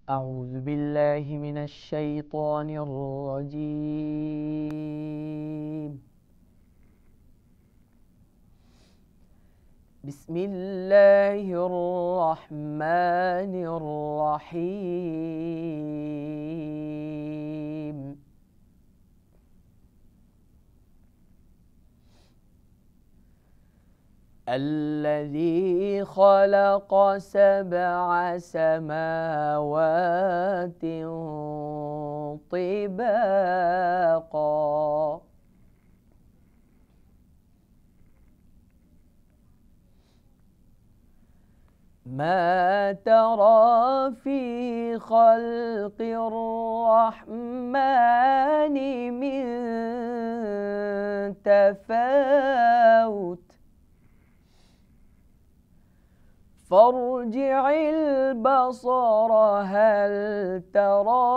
أعوذ بالله من الشيطان الرجيم. بسم الله الرحمن الرحيم. الذي خلق سبع سماوات طباقا ما ترى في خلق الرحمن من تفاوت فارجع البصر هل ترى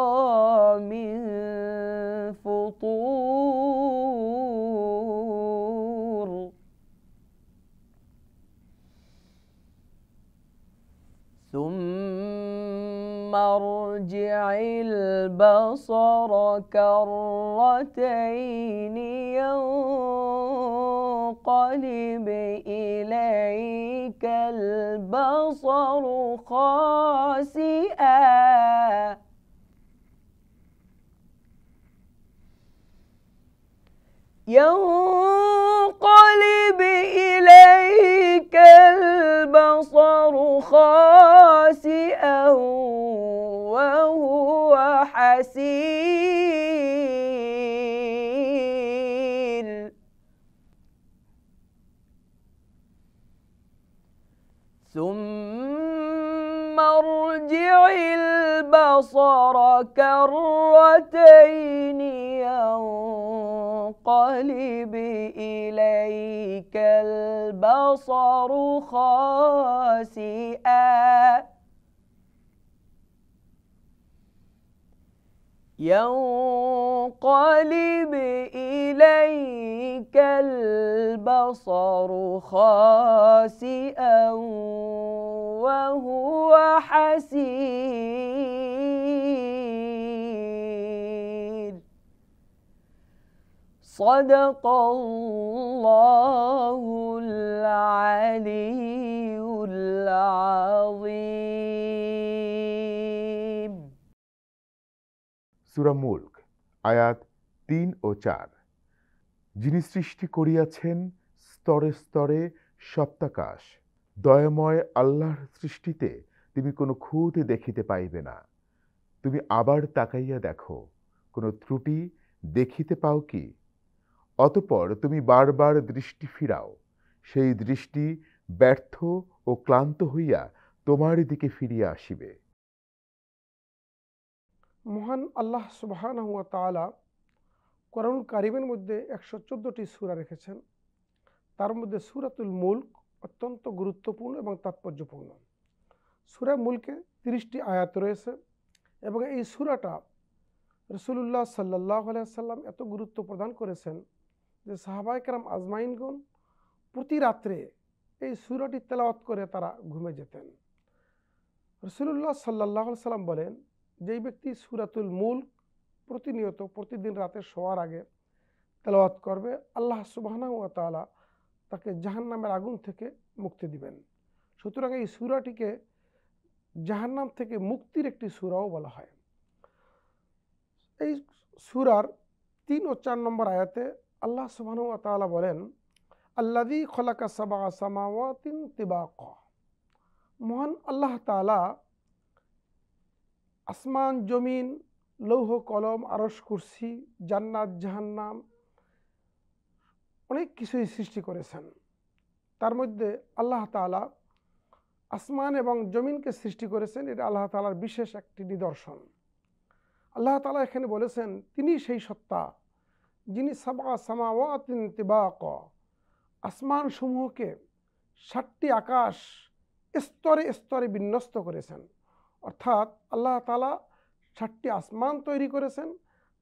من فطور ثم ارجع البصر كرتين ينقلب إليك البصر خاسئا ينقلب إليك البصر خاسئا وهو حسير ثم ارجع البصر كرتين ينقلب إليك البصر خاسئا ينقلب إليك البصر خاسئا وهو حسير صدق الله العلي العظيم। সূরা মুলক আয়াত ৩ ও ৪। যিনি সৃষ্টি করিয়াছেন স্তরে স্তরে সপ্তাকাশ, দয়াময় আল্লাহর সৃষ্টিতে তুমি কোনো খুঁত দেখিতে পাইবে না। তুমি আবার তাকাইয়া দেখো, কোনো ত্রুটি দেখিতে পাও কি? অতঃপর তুমি বারবার দৃষ্টি ফিরাও, সেই দৃষ্টি ব্যর্থ ও ক্লান্ত হইয়া তোমার দিকে ফিরিয়া আসিবে। মহান আল্লাহ সুবহানাহু ওয়া তাআলা কোরআনুল কারীমের মধ্যে ১১৪টি সূরা রেখেছেন। তার মধ্যে সূরাতুল মুলক অত্যন্ত গুরুত্বপূর্ণ এবং তাৎপর্যপূর্ণ। সূরা মুলকে ৩০টি আয়াত রয়েছে এবং এই সূরাটা রাসূলুল্লাহ সাল্লাল্লাহু আলাইহি ওয়াসাল্লাম এত গুরুত্ব প্রদান করেছেন যে সাহাবায়ে কেরাম আজমাইনগণ প্রতি রাত্রে এই সূরাটি তেলাওয়াত করে তারা ঘুমে যেতেন। রাসূলুল্লাহ সাল্লাল্লাহু আলাইহি ওয়াসাল্লাম বলেন, যেই ব্যক্তি সূরাতুল মুলক প্রতিনিয়ত প্রতিদিন রাতে শোয়ার আগে তেলাওয়াত করবে, আল্লাহ সুবহানাহু ওয়া তাআলা তাকে জাহান্নামের আগুন থেকে মুক্তি দিবেন। সুতরাং এই সূরাটিকে জাহান্নাম থেকে মুক্তির একটি সূরাও বলা হয়। এই সূরার ৩ ও ৪ নম্বর আয়াতে আল্লাহ সুবহানাহু ওয়া তাআলা বলেন, আল্লাযী খলাকা সাবআ সামাওয়াতিন তিবাকা। মহান আল্লাহ তাআলা আসমান জমিন, লৌহ কলম, আরশ কুরসি, জান্নাত জাহান্নাম অনেক কিছুই সৃষ্টি করেছেন। তার মধ্যে আল্লাহ তাআলা আসমান এবং জমিনকে সৃষ্টি করেছেন, এটা আল্লাহ তাআলার বিশেষ একটি নিদর্শন। আল্লাহ তাআলা এখানে বলেছেন তিনি সেই সত্তা যিনি সাবআ সামাওয়াতিন তিবাকা, আসমান সমূহকে ৭টি আকাশ স্তরে স্তরে বিন্যস্ত করেছেন। অর্থাৎ আল্লাহ তাআলা ৭টি আসমান তৈরি করেছেন,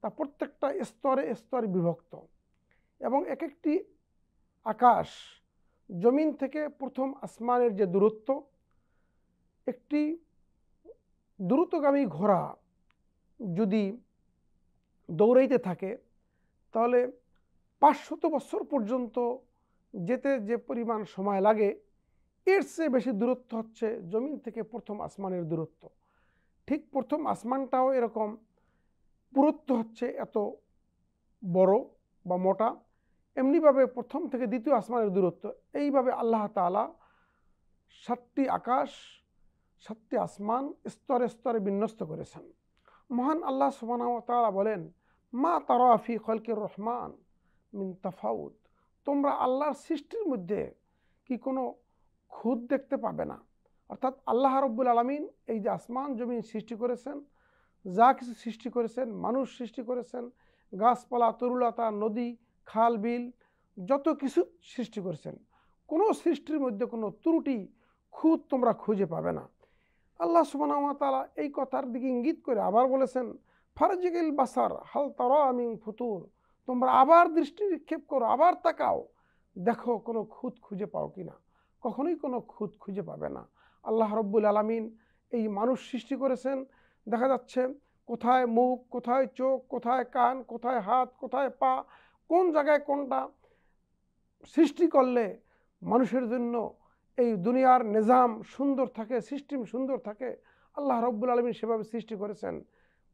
তা প্রত্যেকটা স্তরে স্তরে বিভক্ত এবং এক একটি আকাশ জমিন থেকে প্রথম আসমানের যে দূরত্ব, একটি দ্রুতগামী ঘোড়া যদি দৌড়াইতে থাকে তাহলে 500 বছর পর্যন্ত যেতে যে পরিমাণ সময় লাগে এর চেয়ে বেশি দূরত্ব হচ্ছে জমিন থেকে প্রথম আসমানের দূরত্ব। ঠিক প্রথম আসমানটাও এরকম পুরুত্ব হচ্ছে এত বড় বা মোটা, এমনিভাবে প্রথম থেকে দ্বিতীয় আসমানের দূরত্ব। এইভাবে আল্লাহ তাআলা 7টি আকাশ 7টি আসমান স্তরে স্তরে বিন্যস্ত করেছেন। মহান আল্লাহ সুবহানাহু ওয়া তাআলা বলেন, মা তারা ফি খালকির রহমান মিন তাফাউত, তোমরা আল্লাহর সৃষ্টির মধ্যে কি কোনো খুঁত দেখতে পাবে না। অর্থাৎ আল্লাহ রাব্বুল আলামিন এই যে আসমান জমিন সৃষ্টি করেছেন, যা কিছু সৃষ্টি করেছেন, মানুষ সৃষ্টি করেছেন, গাছপালা তরুলতা নদী খাল বিল যত কিছু সৃষ্টি করেছেন, কোনো সৃষ্টির মধ্যে কোনো ত্রুটি খুঁত তোমরা খুঁজে পাবে না। আল্লাহ সুবহানাহু ওয়া তাআলা এই কথার দিকে ইঙ্গিত করে আবার বলেছেন, ফারজিকিল বাসার হাল তারা মিন ফুতুর, তোমরা আবার দৃষ্টি নিক্ষেপ করো, আবার তাকাও, দেখো কোনো খুঁত খুঁজে পাও কিনা। কখনোই কোনো খুঁত খুঁজে পাবে না। আল্লাহ রাব্বুল আলামিন এই মানুষ সৃষ্টি করেছেন, দেখা যাচ্ছে কোথায় মুখ, কোথায় চোখ, কোথায় কান, কোথায় হাত, কোথায় পা, কোন জায়গায় কোনটা সৃষ্টি করলে মানুষের জন্য এই দুনিয়ার নিজাম সুন্দর থাকে, সিস্টেম সুন্দর থাকে, আল্লাহ রাব্বুল আলামিন সেভাবে সৃষ্টি করেছেন।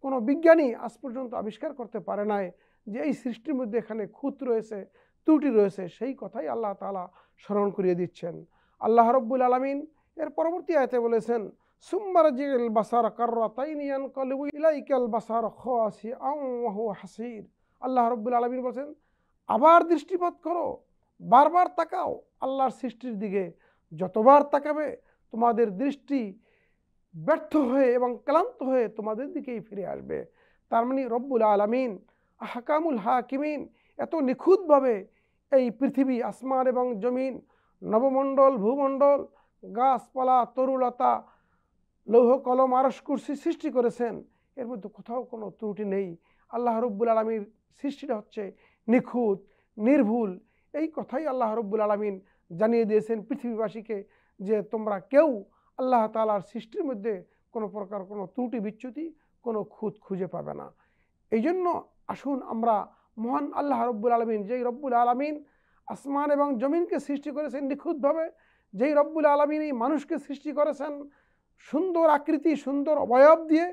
কোনো বিজ্ঞানী আজ পর্যন্ত আবিষ্কার করতে পারে নাই যে এই সৃষ্টির মধ্যে এখানে খুঁত রয়েছে, ত্রুটি রয়েছে। সেই কথাই আল্লাহ তাআলা স্মরণ করিয়ে দিচ্ছেন। আল্লাহ রাব্বুল আলামিন এর পরবর্তী আয়াতে বলেছেন, সুম্মা রাজিল বাসার কাররাতাইনি ইয়ানকালিবু ইলাইকাল বাসার খাসিআন ওয়া হুয়া হাসির। আল্লাহ রাব্বুল আলামিন বলেন, আবার দৃষ্টিপাত করো, বারবার তাকাও আল্লাহর সৃষ্টির দিকে। যতবার তাকাবে তোমাদের দৃষ্টি ব্যর্থ হয়ে এবং ক্লান্ত হয়ে তোমাদের দিকেই ফিরে আসবে। তার মানে রব্বুল আলামিন আহকামুল হাকিমিন এত নিখুঁতভাবে এই পৃথিবী, আসমান এবং জমিন, নবমণ্ডল, ভূমণ্ডল, গাছপালা তরুলতা, লৌহ কলম, আরশ কুরসি সৃষ্টি করেছেন। এর মধ্যে কোথাও কোনো ত্রুটি নেই। আল্লাহ রব্বুল আলামিন সৃষ্টিটা হচ্ছে নিখুঁত, নির্ভুল। এই কথাই আল্লাহ রব্বুল আলামিন জানিয়ে দিয়েছেন পৃথিবীবাসীকে যে তোমরা কেউ আল্লাহ তাআলার সৃষ্টির মধ্যে কোনো প্রকার কোনো ত্রুটি বিচ্যুতি, কোনো খুঁত খুঁজে পাবে না। এই জন্য আসুন আমরা মহান আল্লাহ রব্বুল আলামিন, যেই রব্বুল আলামিন আসমান এবং জমিনকে সৃষ্টি করেছেন নিখুঁতভাবে, যেই রব্বুল আলামিন এই মানুষকে সৃষ্টি করেছেন সুন্দর আকৃতি, সুন্দর অবয়ব দিয়ে,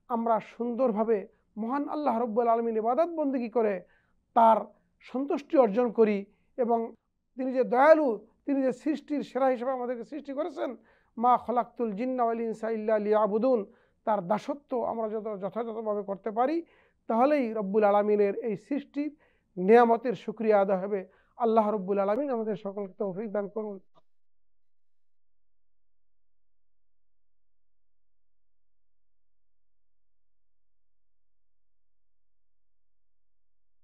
আমরা সুন্দরভাবে মহান আল্লাহ রব্বুল আলামিন ইবাদত বন্দেগী করে তার সন্তুষ্টি অর্জন করি। এবং তিনি যে দয়ালু, তিনি যে সৃষ্টির সেরা হিসেবে আমাদেরকে সৃষ্টি করেছেন, মা খলাকতুল জিন্না ওয়াল ইনসা ইল্লা লিয়াবুদুন, তার দাসত্ব আমরা যত যথাযথভাবে করতে পারি তাহলেই রব্বুল আলামিনের এই সৃষ্টির নিয়ামতের শুকরিয়া আদায় হবে। আল্লাহ রব্বুল আলামিন আমাদের সকলকে তৌফিক দান করুন।